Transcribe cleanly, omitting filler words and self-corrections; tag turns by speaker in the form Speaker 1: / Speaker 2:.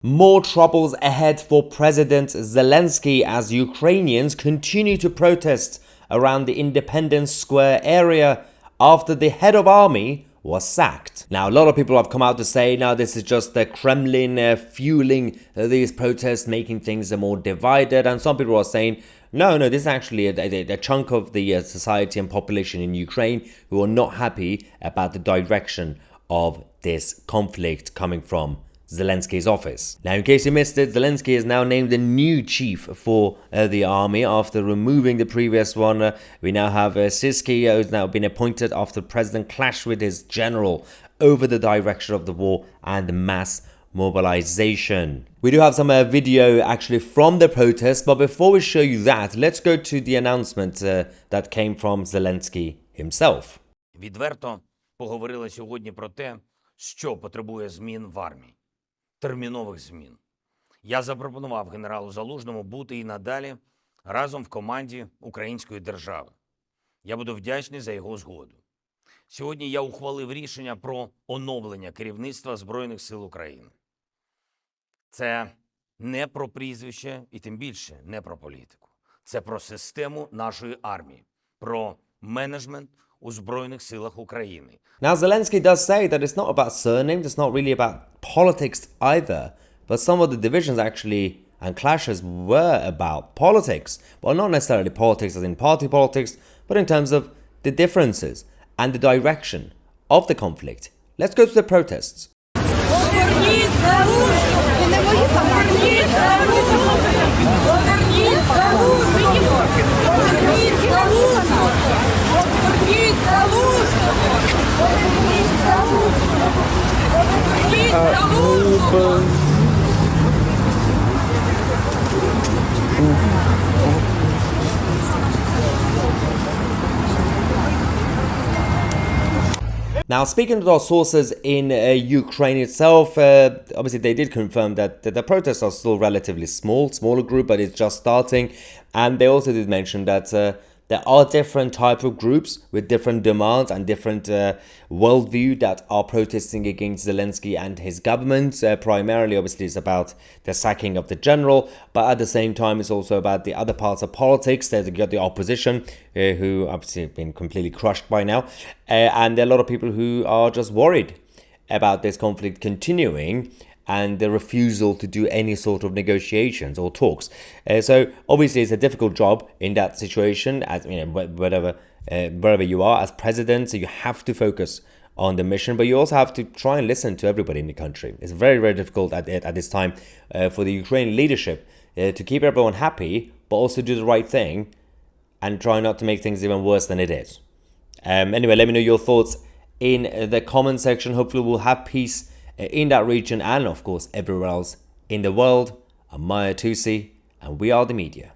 Speaker 1: More troubles ahead for President Zelensky as Ukrainians continue to protest around the Independence Square area after the head of army was sacked. Now, a lot of people have come out to say, now this is just the Kremlin fueling these protests, making things more divided. And some people are saying, no, this is actually a chunk of the society and population in Ukraine who are not happy about the direction of this conflict coming from Zelensky's office. Now, in case you missed it, Zelensky is now named the new chief for the army after removing the previous one. We now have Siski, who's now been appointed after the president clashed with his general over the direction of the war and the mass mobilization. We do have some video actually from the protest, but before we show you that, let's go to the announcement that came from Zelensky himself.
Speaker 2: Відверто поговорили сьогодні про те, що потребує змін в армії. Термінових змін. Я запропонував генералу Залужному бути і надалі разом в команді української держави. Я буду вдячний за його згоду. Сьогодні я ухвалив рішення про оновлення керівництва Збройних сил України. Це не про прізвище і тим більше не про політику. Це про систему нашої армії, про менеджмент у Збройних силах України.
Speaker 1: Now, Zelensky does say that it's not about surnames, it's not really about politics either, but some of the divisions actually and clashes were about politics, but not necessarily politics as in party politics, but in terms of the differences and the direction of the conflict. Let's go to the protests. Now, speaking to our sources in Ukraine itself, obviously they did confirm that the protests are still relatively smaller group, but it's just starting. And they also did mention that there are different type of groups with different demands and different worldview that are protesting against Zelensky and his government. Primarily, obviously, it's about the sacking of the general, but at the same time, it's also about the other parts of politics. There's got the opposition, who obviously have been completely crushed by now, and there are a lot of people who are just worried about this conflict continuing and the refusal to do any sort of negotiations or talks. So obviously it's a difficult job in that situation, as you know, wherever you are as president. So you have to focus on the mission, but you also have to try and listen to everybody in the country. It's very, very difficult at this time for the Ukrainian leadership to keep everyone happy, but also do the right thing and try not to make things even worse than it is. Anyway, let me know your thoughts in the comment section. Hopefully we'll have peace in that region and of course everywhere else in the world. I'm Tousi, and we are the media.